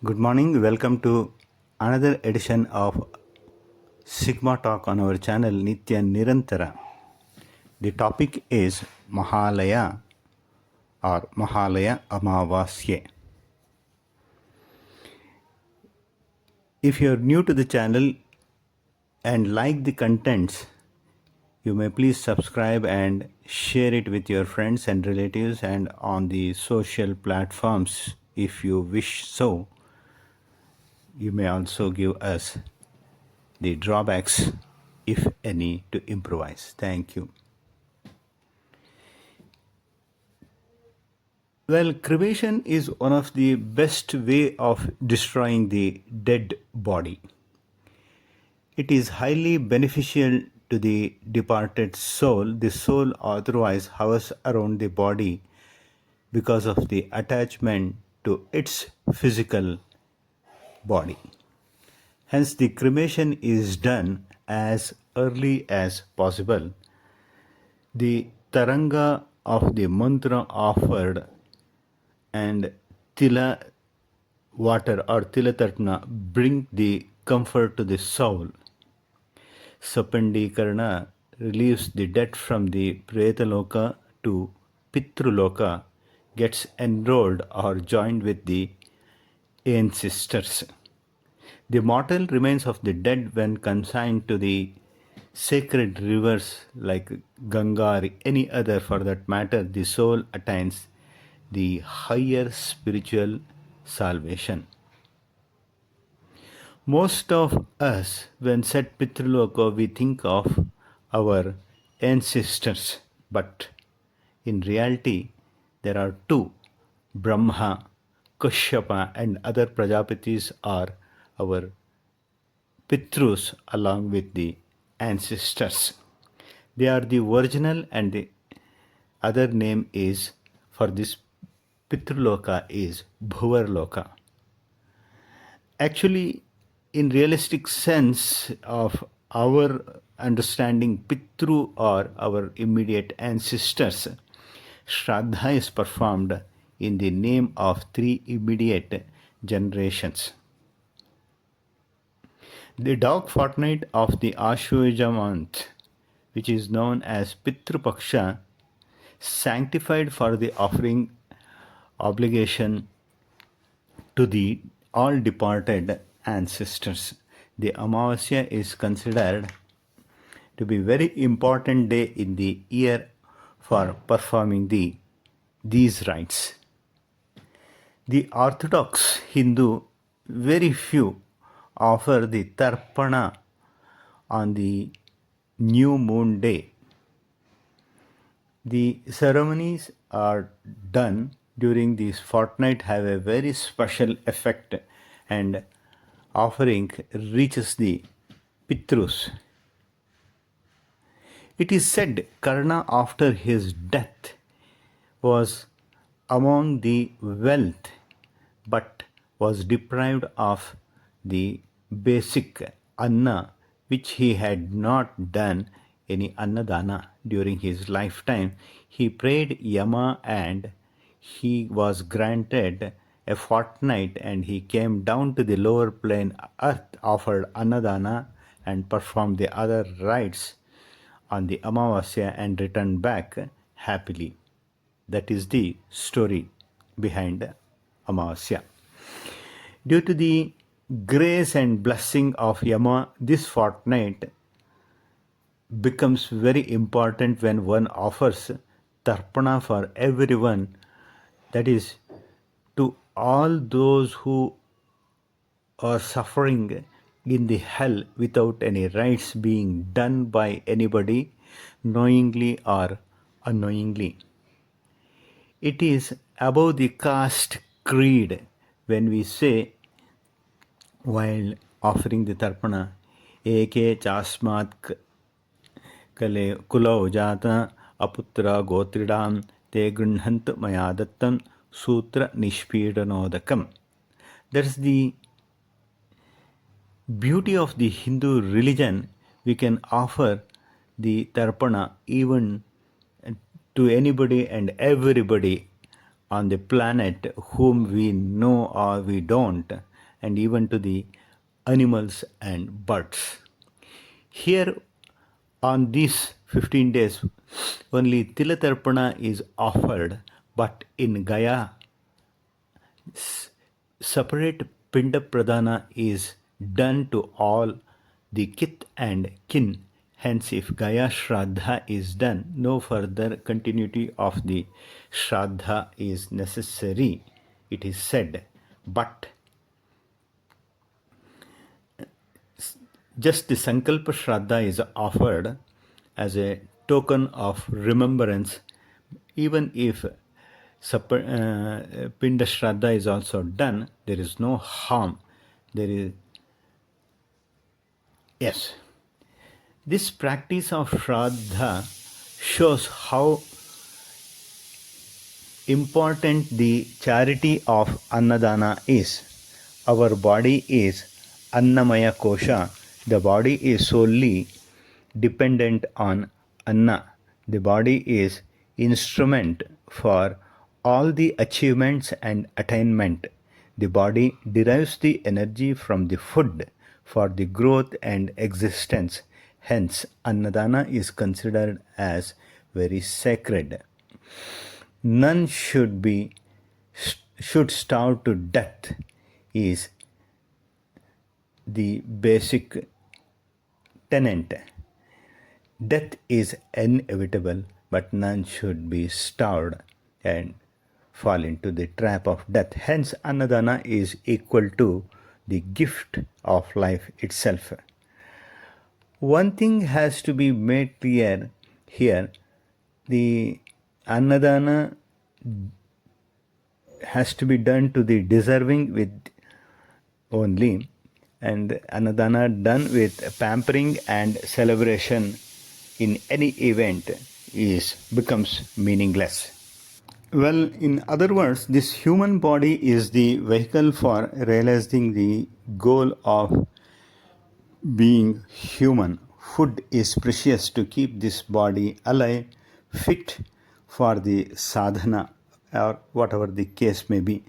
Good morning. Welcome to another edition of Sigma Talk on our channel Nitya Nirantara. The topic is Mahalaya or Mahalaya Amavasya. If you are new to the channel and like the contents, you may please subscribe and share it with your friends and relatives and on the social platforms if you wish so. You may also give us the drawbacks, if any, to improvise. Thank you. Well, cremation is one of the best way of destroying the dead body. It is highly beneficial to the departed soul. The soul otherwise hovers around the body because of the attachment to its physical body. Hence, the cremation is done as early as possible. The taranga of the mantra offered and tila water or tilatatna bring the comfort to the soul. Sapandikarna relieves the dead from the Pretaloka to Pitruloka, gets enrolled or joined with the ancestors. The mortal remains of the dead, when consigned to the sacred rivers like Ganga or any other for that matter, the soul attains the higher spiritual salvation. Most of us, when said Pitraloka, we think of our ancestors, but in reality, there are two: Brahma, Kashyapa, and other Prajapatis are our Pitrus along with the ancestors. They are the original, and the other name is for this Pitraloka is Bhuvarloka. Actually, in realistic sense of our understanding, Pitru or our immediate ancestors, Shraddha is performed in the name of three immediate generations. The dog fortnight of the Ashwayuja month, which is known as Pitru Paksha, sanctified for the offering obligation to the all departed ancestors. The Amavasya is considered to be very important day in the year for performing these rites. The Orthodox Hindu, very few, offer the Tarpana on the new moon day. The ceremonies are done during this fortnight have a very special effect, and offering reaches the Pitrus. It is said Karna, after his death, was among the wealth but was deprived of the basic anna, which he had not done any annadana during his lifetime. He prayed Yama and he was granted a fortnight, and he came down to the lower plane earth, offered annadana and performed the other rites on the Amavasya and returned back happily. That is the story behind Amavasya. Due to the grace and blessing of Yama, this fortnight becomes very important when one offers tarpana for everyone, that is, to all those who are suffering in the hell without any rites being done by anybody, knowingly or unknowingly. It is above the caste creed when we say, while offering the tarpana, eke chasmat kale kulau jata aputra gotridam te grunhant maya dattam sutra nishpedanodakam. That's the beauty of the Hindu religion. We can offer the tarpana even to anybody and everybody on the planet whom we know or we don't. and even to the animals and birds. Here on these 15 days, only Tilatarpana is offered, but in Gaya, separate Pinda Pradhana is done to all the kith and kin. Hence, if Gaya Shraddha is done, no further continuity of the Shraddha is necessary, it is said. But just the Sankalpa Shraddha is offered as a token of remembrance, even if Pinda Shraddha is also done, there is no harm. There is, yes. This practice of Shraddha shows how important the charity of Annadana is. Our body is Annamaya Kosha. The body is solely dependent on Anna. The body is instrument for all the achievements and attainment. The body derives the energy from the food for the growth and existence. Hence, Annadana is considered as very sacred. None should starve to death is the basic tenet. Death is inevitable, but none should be starved and fall into the trap of death. Hence, Annadana is equal to the gift of life itself. One thing has to be made clear here: the Annadana has to be done to the deserving with only, and Annadana done with pampering and celebration in any event becomes meaningless. Well, in other words, this human body is the vehicle for realizing the goal of being human. Food is precious to keep this body alive, fit for the sadhana, or whatever the case may be.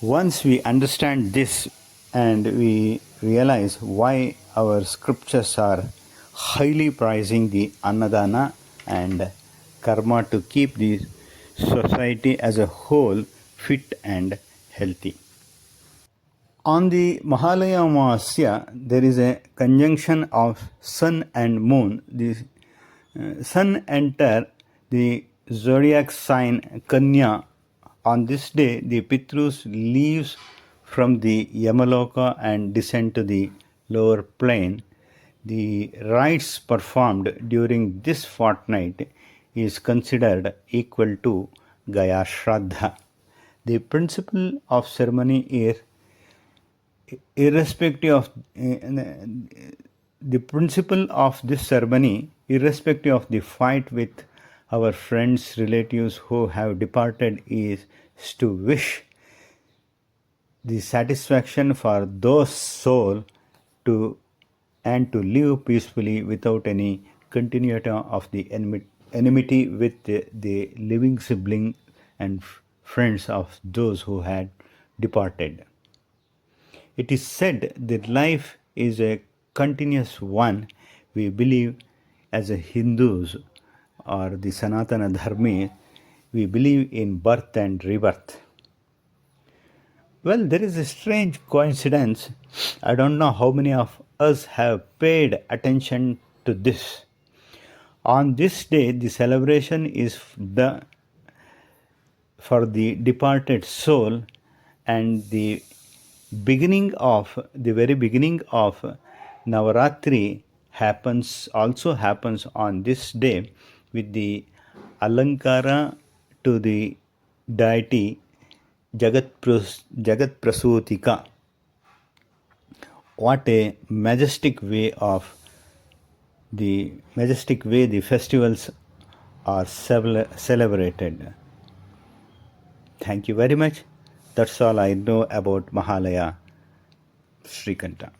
Once we understand this and we realize why our scriptures are highly prizing the Annadana and karma to keep the society as a whole fit and healthy. On the Mahalaya Amavasya, there is a conjunction of sun and moon. The sun enter the zodiac sign Kanya. On this day, the Pitrus leaves from the Yamaloka and descend to the lower plane. The rites performed during this fortnight is considered equal to Gaya Shraddha. The principle of ceremony is irrespective of the principle of this ceremony, irrespective of the fight with our friends, relatives who have departed, is to wish the satisfaction for those souls to live peacefully without any continuity of the enmity with the living sibling and friends of those who had departed. It is said that life is a continuous one. We believe as a Hindus or the Sanatana Dharmi, we believe in birth and rebirth. Well, there is a strange coincidence. I don't know how many of us have paid attention to this. On this day, the celebration is for the departed soul, and the very beginning of Navaratri also happens on this day with the Alankara to the deity Jagat Prasutika. What a majestic way the festivals are celebrated. Thank you very much. That's all I know about Mahalaya Srikanta.